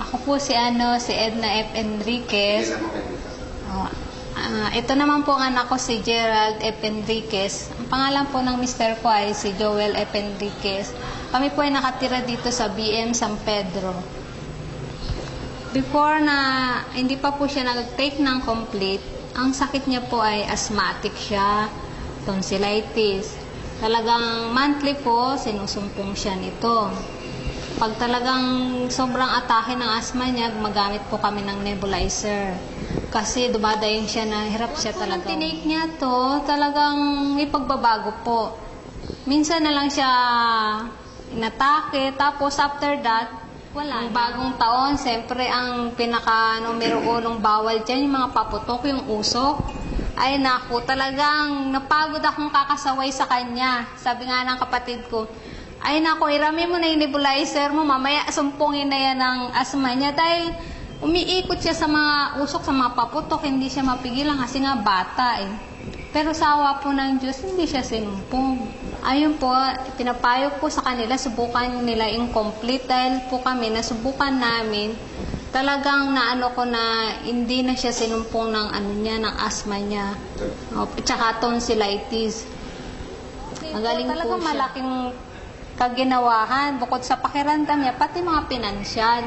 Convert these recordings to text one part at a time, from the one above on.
Ako po si Edna F. Enriquez. Ito naman po ang anak ko si Gerald F. Enriquez. Ang pangalan po ng mister ko ay si Joel F. Enriquez. Kami po ay nakatira dito sa BM San Pedro. Before na hindi pa po siya nag-take ng complete, ang sakit niya po ay asthmatic siya, tonsillitis. Talagang monthly po, sinusumpong siya nito. Pag talagang sobrang atake ng asthma niya, gumagamit po kami ng nebulizer. Kasi dumadayon siya na hirap siya talaga. Nung tinake niya to, talagang may pagbabago po. Minsan na lang siya inatake, tapos after that, wala. Yung bagong taon, siyempre ang pinaka-numero 1 bawal dyan, yung mga paputok, yung usok. Ay naku, talagang napagod akong kakasaway sa kanya. Sabi nga ng kapatid ko, ay naku, irami mo na yung nebulizer mo, mamaya sumpungin na yan ng asma niya. Dahil umiikot siya sa mga usok, sa mga paputok, hindi siya mapigilan kasi nga bata eh. Pero sa awa po ng Diyos, hindi siya sinumpong. Ayun po, pinapayo po sa kanila, subukan nila incomplete dahil po kami, nasubukan namin, talagang naano ko na hindi na siya sinumpong ng ng asma niya. Tsaka tonsillitis. Magaling po talagang siya. Malaking kaginawahan, bukod sa pakiramdam niya, pati mga pinansyal.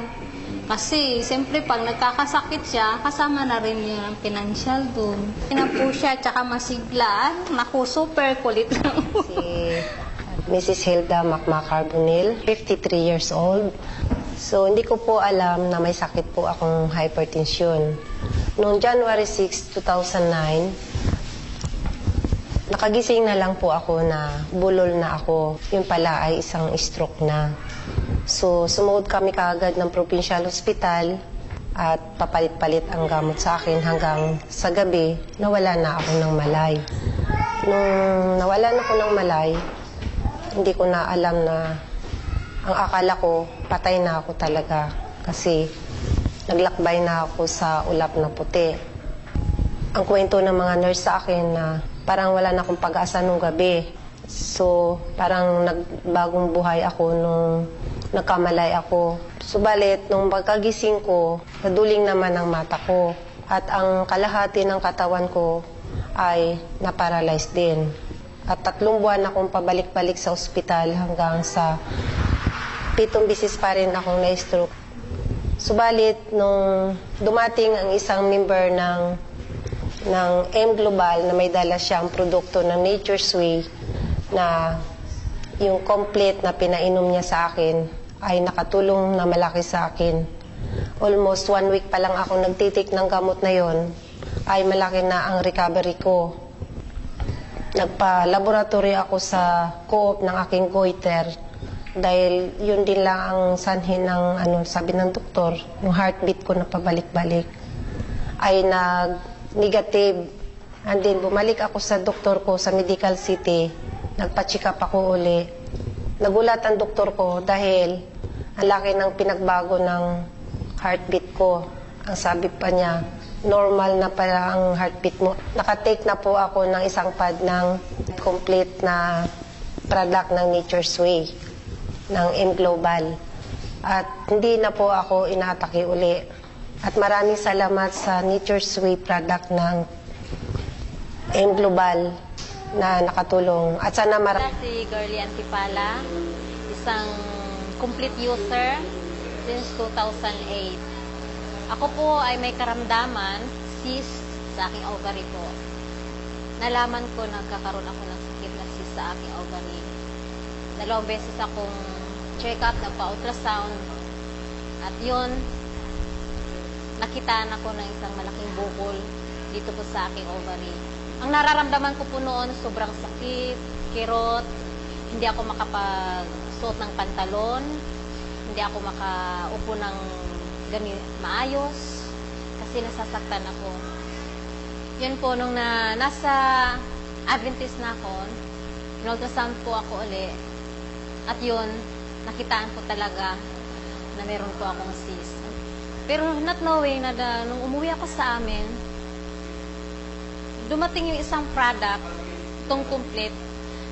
Kasi, siyempre, pag nagkakasakit siya, kasama na rin niya ang pinansyal dun. Ina po siya, tsaka masiglaan. Naku, super kulit lang. Si Mrs. Hilda Macmacarbonil, 53 years old. So, hindi ko po alam na may sakit po akong hypertension. Noong January 6, 2009, nakagising na lang po ako na bulol na ako. Yun pala ay isang stroke na. So, sumuod kami kaagad ng provincial hospital at papalit-palit ang gamot sa akin hanggang sa gabi nawala na ako ng malay. Nung nawalan ako ng malay, hindi ko na alam na ang akala ko patay na ako talaga kasi naglakbay na ako sa ulap na puti. Ang kwento ng mga nurse sa akin na parang wala na akong pag-asa nung gabi. So, parang nagbagong buhay ako nung nagkamalay ako. Subalit, nung pagkagising ko, naduling naman ang mata ko. At ang kalahati ng katawan ko ay naparalyzed din. At 3 buwan akong pabalik-balik sa ospital hanggang sa 7 bisis pa rin akong na-stroke. Subalit, nung dumating ang isang member ng M Global na may dala siyang produkto ng Nature's Way na yung complete na pinainom niya sa akin ay nakatulong na malaki sa akin. Almost 1 week pa lang ako nagtitik ng gamot na yon, ay malaki na ang recovery ko. Nagpa-laboratory ako sa co-op ng aking goiter dahil yun din lang ang sanhin ng sabi ng doktor, yung heartbeat ko na pabalik-balik ay nag-negative. And then bumalik ako sa doktor ko sa Medical City, nagpa-check up ako uli. Nagulat ang doktor ko dahil ang laki ng pinagbago ng heartbeat ko. Ang sabi pa niya, normal na pala ang heartbeat mo. Nakatake na po ako ng isang pad ng complete na product ng Nature's Way, ng M Global. At hindi na po ako inatake uli. At maraming salamat sa Nature's Way product ng M Global na nakatulong. At sana Si Girlie Antipala, isang complete user since 2008. Ako po ay may karamdaman, cyst sa aking ovary po. Nalaman ko nagkakaroon ako ng sakit na cyst sa aking ovary. 2 beses akong check-up, nagpa-ultrasound. At yun, nakitaan ako ng isang malaking bukol dito po sa aking ovary. Ang nararamdaman ko po noon, sobrang sakit, kirot, hindi ako makapagsuot ng pantalon, hindi ako makaupo ng maayos, kasi nasasaktan ako. Yun po, nung nasa Adventist na ako, in-ultrasound po ako uli, at yun, nakitaan ko talaga na meron po akong cyst. Pero not knowing na nung umuwi ako sa amin, dumating yung isang product, itong complete.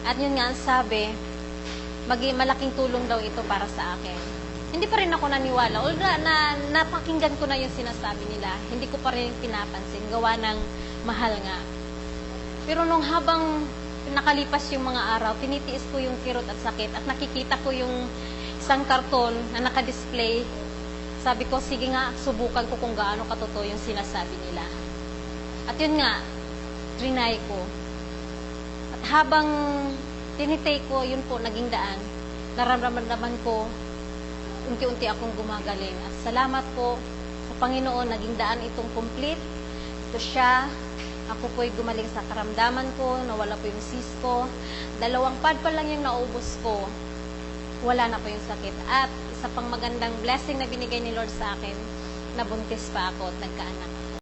At yun nga, sabi, malaking tulong daw ito para sa akin. hindi pa rin ako naniwala. Although napakinggan ko na yung sinasabi nila, hindi ko pa rin pinapansin. Gawa ng mahal nga. Pero nung habang nakalipas yung mga araw, tinitiis ko yung kirot at sakit at nakikita ko yung isang karton na nakadisplay. Sabi ko, sige nga, subukan ko kung gaano katotoo yung sinasabi nila. At yun nga, trinay ko. At habang tinitake ko, yun po, naging daan. Nararamdaman ko, unti-unti akong gumagaling. At salamat po sa Panginoon, naging daan itong complete. Ito siya. Ako po'y gumaling sa karamdaman ko, nawala po yung cyst ko. 2 pad pa lang yung naubos ko. Wala na po yung sakit. At isa pang magandang blessing na binigay ni Lord sa akin, nabuntis pa ako at nagkaanak.